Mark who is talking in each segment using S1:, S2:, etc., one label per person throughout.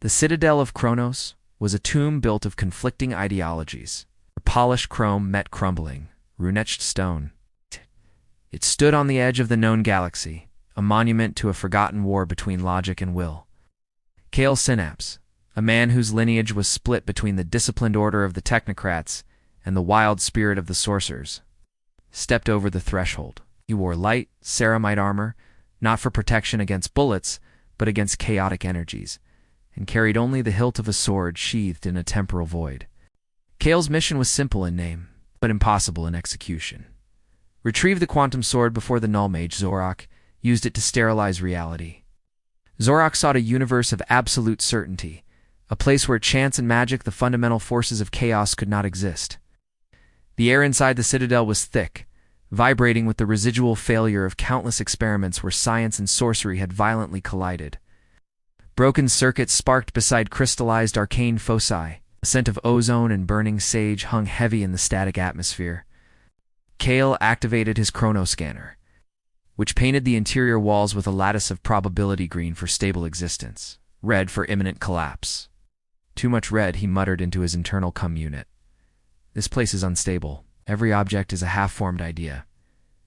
S1: The citadel of Kronos was a tomb built of conflicting ideologies. Polished chrome met crumbling, rune-etched stone. It stood on the edge of the known galaxy, a monument to a forgotten war between logic and will. Kale Synapse, a man whose lineage was split between the disciplined order of the technocrats and the wild spirit of the sorcerers, stepped over the threshold. He wore light, ceramite armor, not for protection against bullets, but against chaotic energies, and carried only the hilt of a sword sheathed in a temporal void. Kale's mission was simple in name, but impossible in execution. Retrieve the quantum sword before the null mage Zorak used it to sterilize reality. Zorak sought a universe of absolute certainty, a place where chance and magic, the fundamental forces of chaos, could not exist. The air inside the citadel was thick, vibrating with the residual failure of countless experiments where science and sorcery had violently collided. Broken circuits sparked beside crystallized arcane foci. A scent of ozone and burning sage hung heavy in the static atmosphere. Kale activated his chronoscanner, which painted the interior walls with a lattice of probability green for stable existence, red for imminent collapse. Too much red, he muttered into his internal unit. This place is unstable. Every object is a half-formed idea.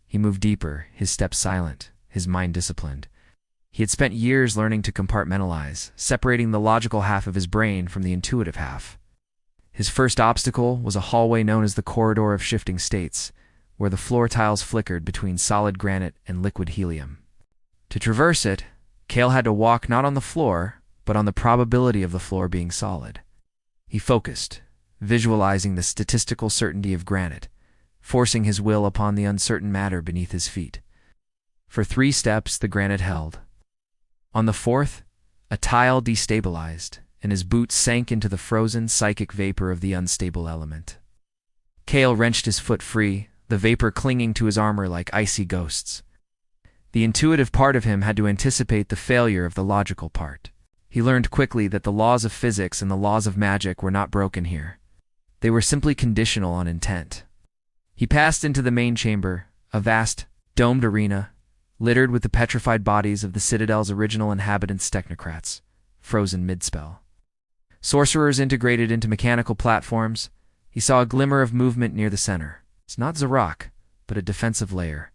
S1: He moved deeper, his steps silent, his mind disciplined. He had spent years learning to compartmentalize, separating the logical half of his brain from the intuitive half. His first obstacle was a hallway known as the Corridor of Shifting States, where the floor tiles flickered between solid granite and liquid helium. To traverse it, Kale had to walk not on the floor, but on the probability of the floor being solid. He focused, visualizing the statistical certainty of granite, forcing his will upon the uncertain matter beneath his feet. For 3 steps, the granite held. On the 4th, a tile destabilized, and his boots sank into the frozen psychic vapor of the unstable element. Kale wrenched his foot free, the vapor clinging to his armor like icy ghosts. The intuitive part of him had to anticipate the failure of the logical part. He learned quickly that the laws of physics and the laws of magic were not broken here. They were simply conditional on intent. He passed into the main chamber, a vast, domed arena, littered with the petrified bodies of the Citadel's original inhabitants, technocrats, frozen mid-spell. Sorcerers integrated into mechanical platforms. He saw a glimmer of movement near the center. It's not Zorak, but a defensive layer.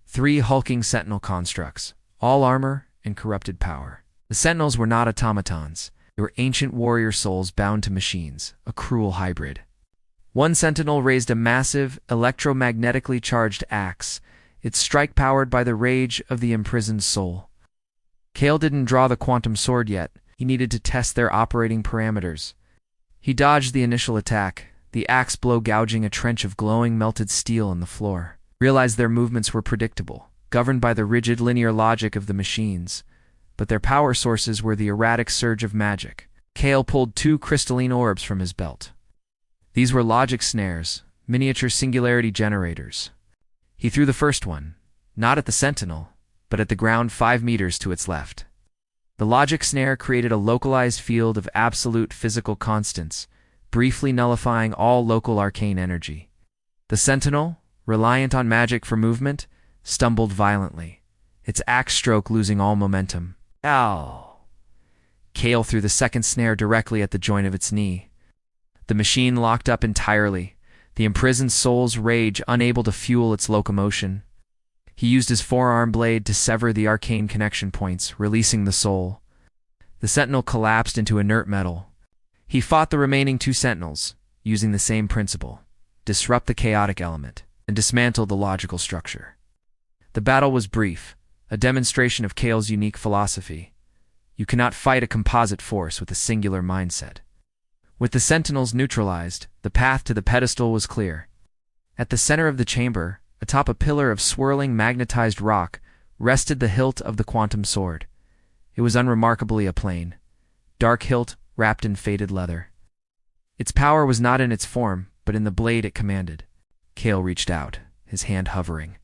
S1: 3 hulking sentinel constructs, all armor and corrupted power. The sentinels were not automatons. They were ancient warrior souls bound to machines, a cruel hybrid. One sentinel raised a massive, electromagnetically charged axe, its strike powered by the rage of the imprisoned soul. Kale didn't draw the quantum sword yet. He needed to test their operating parameters. He dodged the initial attack, the axe blow gouging a trench of glowing melted steel in the floor. Realized their movements were predictable, governed by the rigid linear logic of the machines, but their power sources were the erratic surge of magic. Kale pulled 2 crystalline orbs from his belt. These were logic snares, miniature singularity generators. He threw the first one, not at the sentinel, but at the ground 5 meters to its left. The logic snare created a localized field of absolute physical constants, briefly nullifying all local arcane energy. The sentinel, reliant on magic for movement, stumbled violently, its axe stroke losing all momentum. Ow! Kale threw the second snare directly at the joint of its knee. The machine locked up entirely, the imprisoned soul's rage unable to fuel its locomotion. He used his forearm blade to sever the arcane connection points, releasing the soul. The sentinel collapsed into inert metal. He fought the remaining 2 sentinels, using the same principle: disrupt the chaotic element and dismantle the logical structure. The battle was brief, a demonstration of Kale's unique philosophy. You cannot fight a composite force with a singular mindset. With the sentinels neutralized, the path to the pedestal was clear. At the center of the chamber, atop a pillar of swirling magnetized rock, rested the hilt of the quantum sword. It was unremarkably a plain, dark hilt wrapped in faded leather. Its power was not in its form, but in the blade it commanded. Kale reached out, his hand hovering.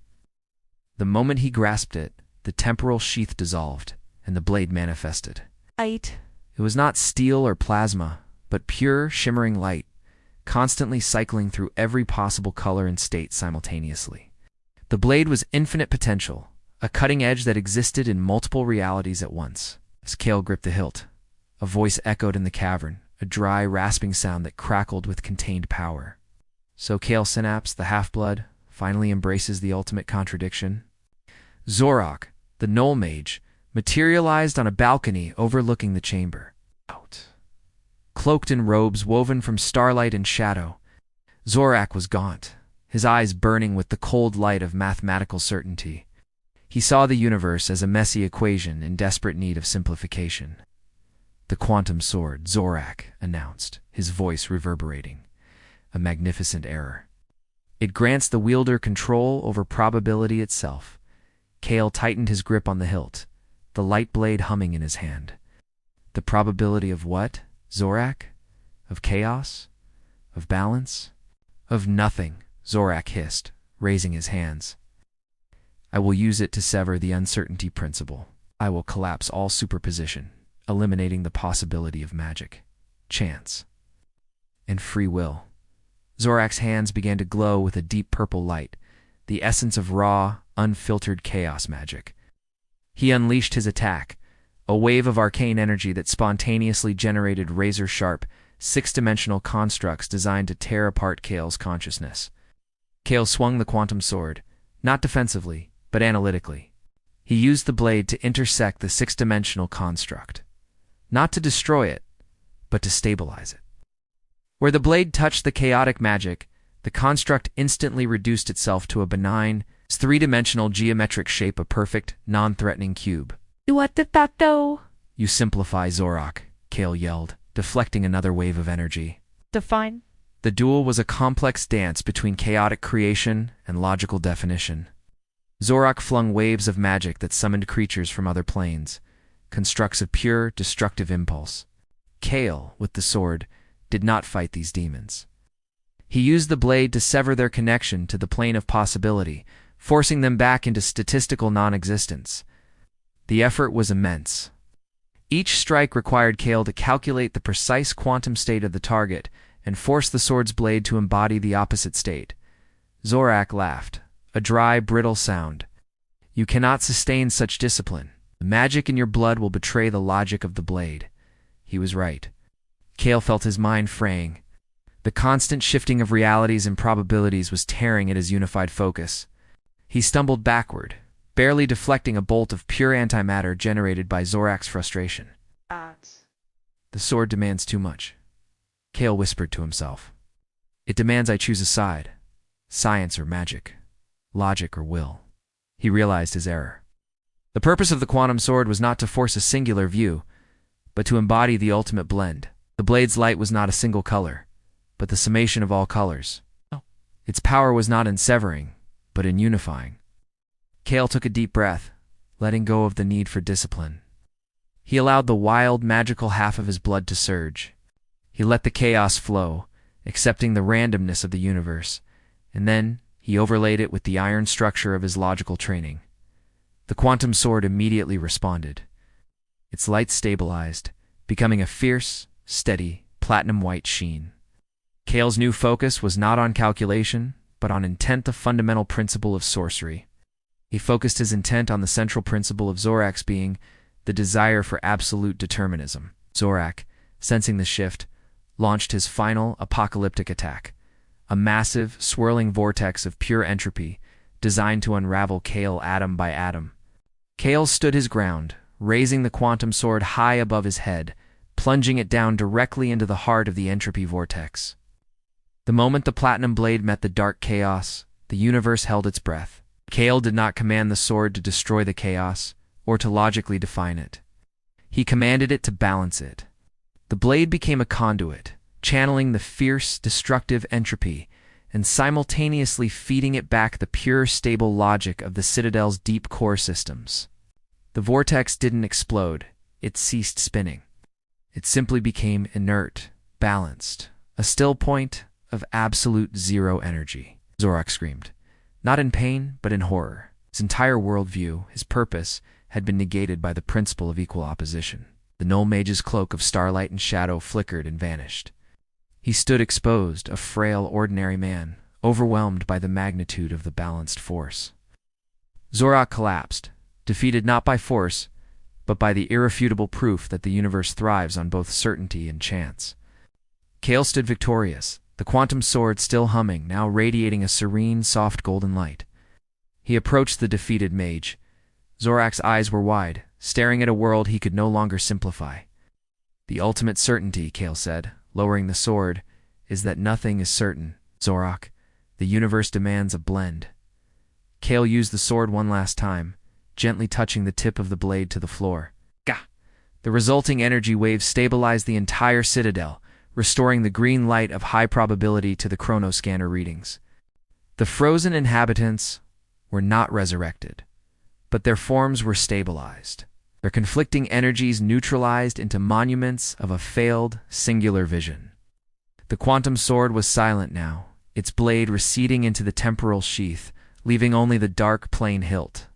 S1: The moment he grasped it, the temporal sheath dissolved, and the blade manifested. It was not steel or plasma, but pure, shimmering light, constantly cycling through every possible color and state simultaneously. The blade was infinite potential, a cutting edge that existed in multiple realities at once. As Kale gripped the hilt, A voice echoed in the cavern, a dry, rasping sound that crackled with contained power. So Kale Synapse, the half-blood, finally embraces the ultimate contradiction. Zorak, the Knoll Mage, materialized on a balcony overlooking the chamber. Cloaked in robes woven from starlight and shadow, Zorak was gaunt, his eyes burning with the cold light of mathematical certainty. He saw the universe as a messy equation in desperate need of simplification. "The quantum sword," Zorak announced, his voice reverberating. "A magnificent error. It grants the wielder control over probability itself." Kale tightened his grip on the hilt, the light blade humming in his hand. "The probability of what, Zorak? Of chaos? Of balance?" "Of nothing," Zorak hissed, raising his hands. "I will use it to sever the uncertainty principle. I will collapse all superposition, eliminating the possibility of magic, chance, and free will." Zorak's hands began to glow with a deep purple light, the essence of raw, unfiltered chaos magic. He unleashed his attack, a wave of arcane energy that spontaneously generated razor-sharp, six-dimensional constructs designed to tear apart Kale's consciousness. Kale swung the quantum sword, not defensively, but analytically. He used the blade to intersect the six-dimensional construct, not to destroy it, but to stabilize it. Where the blade touched the chaotic magic, the construct instantly reduced itself to a benign, three-dimensional geometric shape, a perfect, non-threatening cube.
S2: "What did that do?"
S1: "You simplify, Zorak," Kale yelled, deflecting another wave of energy.
S2: Define.
S1: The duel was a complex dance between chaotic creation and logical definition. Zorak flung waves of magic that summoned creatures from other planes, constructs of pure, destructive impulse. Kale, with the sword, did not fight these demons. He used the blade to sever their connection to the plane of possibility, forcing them back into statistical non-existence. The effort was immense. Each strike required Kale to calculate the precise quantum state of the target and force the sword's blade to embody the opposite state. Zorak laughed, a dry, brittle sound. "You cannot sustain such discipline. The magic in your blood will betray the logic of the blade." He was right. Kale felt his mind fraying. The constant shifting of realities and probabilities was tearing at his unified focus. He stumbled backward, barely deflecting a bolt of pure antimatter generated by Zorak's frustration. "The sword demands too much," Kale whispered to himself. "It demands I choose a side, science or magic, logic or will." He realized his error. The purpose of the quantum sword was not to force a singular view, but to embody the ultimate blend. The blade's light was not a single color, but the summation of all colors. Its power was not in severing, but in unifying. Kale took a deep breath, letting go of the need for discipline. He allowed the wild, magical half of his blood to surge. He let the chaos flow, accepting the randomness of the universe, and then he overlaid it with the iron structure of his logical training. The quantum sword immediately responded. Its light stabilized, becoming a fierce, steady, platinum-white sheen. Kale's new focus was not on calculation, but on intent, the fundamental principle of sorcery. He focused his intent on the central principle of Zorak's being, the desire for absolute determinism. Zorak, sensing the shift, launched his final apocalyptic attack, a massive, swirling vortex of pure entropy designed to unravel Kale atom by atom. Kale stood his ground, raising the quantum sword high above his head, plunging it down directly into the heart of the entropy vortex. The moment the platinum blade met the dark chaos, the universe held its breath. Kale did not command the sword to destroy the chaos, or to logically define it. He commanded it to balance it. The blade became a conduit, channeling the fierce, destructive entropy, and simultaneously feeding it back the pure, stable logic of the Citadel's deep core systems. The vortex didn't explode, it ceased spinning. It simply became inert, balanced, a still point of absolute zero energy. Zorak screamed, not in pain, but in horror. His entire worldview, his purpose, had been negated by the principle of equal opposition. The Knoll Mage's cloak of starlight and shadow flickered and vanished. He stood exposed, a frail, ordinary man, overwhelmed by the magnitude of the balanced force. Zorak collapsed, defeated not by force, but by the irrefutable proof that the universe thrives on both certainty and chance. Kale stood victorious, the quantum sword still humming, now radiating a serene, soft golden light. He approached the defeated mage. Zorak's eyes were wide, staring at a world he could no longer simplify. "The ultimate certainty," Kale said, lowering the sword, "is that nothing is certain, Zorak. The universe demands a blend." Kale used the sword one last time, gently touching the tip of the blade to the floor. Gah! The resulting energy waves stabilized the entire citadel, restoring the green light of high probability to the chronoscanner readings. The frozen inhabitants were not resurrected, but their forms were stabilized, their conflicting energies neutralized into monuments of a failed, singular vision. The quantum sword was silent now, its blade receding into the temporal sheath, leaving only the dark, plain hilt.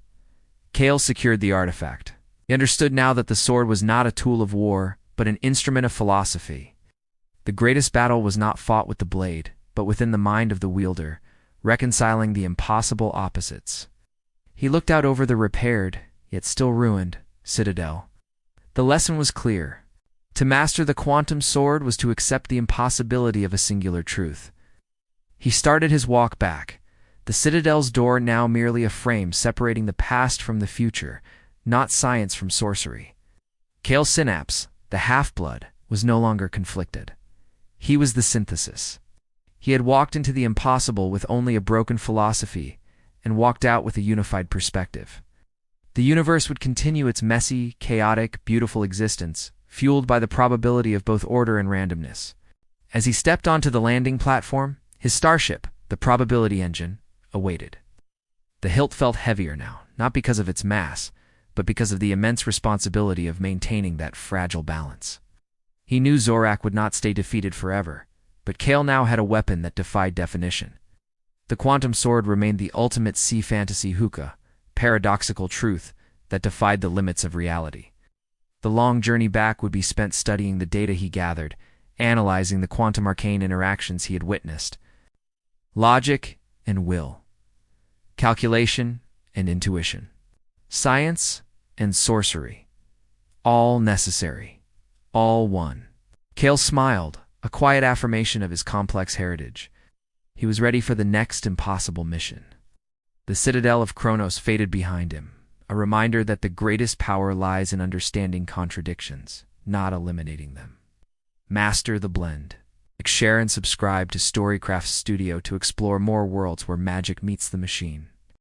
S1: Kale secured the artifact. He understood now that the sword was not a tool of war, but an instrument of philosophy. The greatest battle was not fought with the blade, but within the mind of the wielder, reconciling the impossible opposites. He looked out over the repaired, yet still ruined, citadel. The lesson was clear. To master the quantum sword was to accept the impossibility of a singular truth. He started his walk back, the citadel's door now merely a frame separating the past from the future, not science from sorcery. Kale Synapse, the half-blood, was no longer conflicted. He was the synthesis. He had walked into the impossible with only a broken philosophy, and walked out with a unified perspective. The universe would continue its messy, chaotic, beautiful existence, fueled by the probability of both order and randomness. As he stepped onto the landing platform, his starship, the probability engine, awaited. The hilt felt heavier now, not because of its mass, but because of the immense responsibility of maintaining that fragile balance. He knew Zorak would not stay defeated forever, but Kale now had a weapon that defied definition. The quantum sword remained the ultimate sea fantasy hookah, paradoxical truth that defied the limits of reality. The long journey back would be spent studying the data he gathered, analyzing the quantum arcane interactions he had witnessed. Logic and will. Calculation and intuition. Science and sorcery. All necessary. All one. Kale smiled, a quiet affirmation of his complex heritage. He was ready for the next impossible mission. The citadel of Kronos faded behind him, a reminder that the greatest power lies in understanding contradictions, not eliminating them. Master the blend. Share and subscribe to Storycraft Studio to explore more worlds where magic meets the machine.